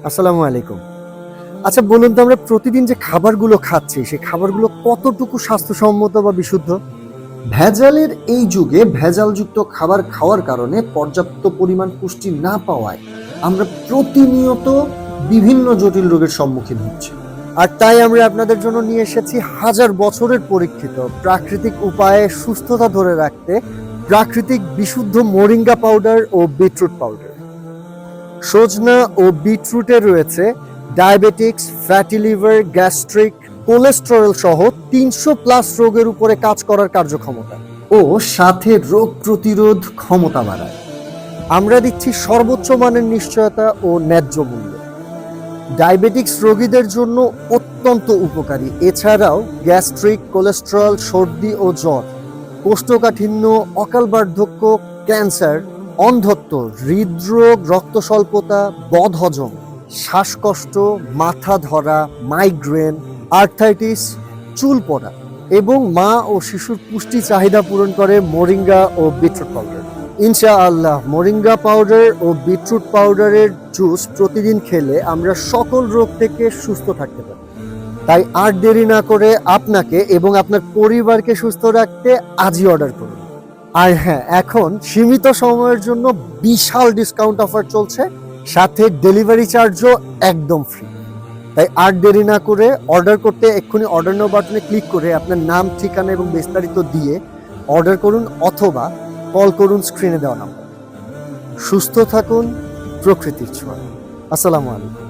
আসসালামু আলাইকুম। আচ্ছা বলুন তো আমরা প্রতিদিন যে খাবারগুলো খাচ্ছি, সেই খাবারগুলো কতটুকু স্বাস্থ্যসম্মত বা বিশুদ্ধ? ভেজালের এই যুগে ভেজালযুক্ত খাবার খাওয়ার কারণে পর্যাপ্ত পরিমাণ পুষ্টি না পাওয়ায় আমরা প্রতিনিয়ত বিভিন্ন জটিল রোগের সম্মুখীন হচ্ছি। আর তাই আমরা আপনাদের জন্য নিয়ে এসেছি হাজার বছরের পরীক্ষিত প্রাকৃতিক উপায়ে সুস্থতা ধরে রাখতে প্রাকৃতিক বিশুদ্ধ মোরিঙ্গা পাউডার ও বিটরুট পাউডার। সজনা ও বিটরুটে রয়েছে diabetics, fatty liver, gastric, cholesterol সহ ৩০০+ রোগের উপরে কাজ করার কার্যক্ষমতা। ও সাথে রোগ প্রতিরোধ ক্ষমতা বাড়ায়। আমরা দিচ্ছি সর্বোচ্চ মানের নিশ্চয়তা ও ন্যায্য মূল্য। ডায়াবেটিক্স রোগীদের জন্য অত্যন্ত উপকারী। এছাড়াও গ্যাস্ট্রিক, কোলেস্টেরল, সর্দি ও জ্বর, কোষ্ঠকাঠিন্য, অকাল বার্ধক্য, ক্যান্সার, অন্ধত্ব, হৃদরোগ, রক্ত স্বল্পতা, বদহজম, শ্বাসকষ্ট, মাথা ধরা, মাইগ্রেন, আর্থাইটিস, চুল পড়া এবং মা ও শিশুর পুষ্টি চাহিদা পূরণ করে মোরিঙ্গা ও বিটরুট পাউডার। ইনশাআল্লাহ মোরিঙ্গা পাউডার ও বিটরুট পাউডারের জুস প্রতিদিন খেলে আমরা সকল রোগ থেকে সুস্থ থাকতে পারি। তাই আর দেরি না করে আপনাকে এবং আপনার পরিবারকে সুস্থ রাখতে আজই অর্ডার করুন। আর হ্যাঁ, এখন সীমিত সময়ের জন্য বিশাল ডিসকাউন্ট অফার চলছে, সাথে ডেলিভারি চার্জও একদম ফ্রি। তাই আর দেরি না করে অর্ডার করতে এক্ষুনি অর্ডার নাও বাটনে ক্লিক করে আপনার নাম, ঠিকানা এবং বিস্তারিত দিয়ে অর্ডার করুন অথবা কল করুন স্ক্রিনে দেওয়া নাম্বার। সুস্থ থাকুন প্রকৃতির ছোঁয়ায়। আসসালামু আলাইকুম।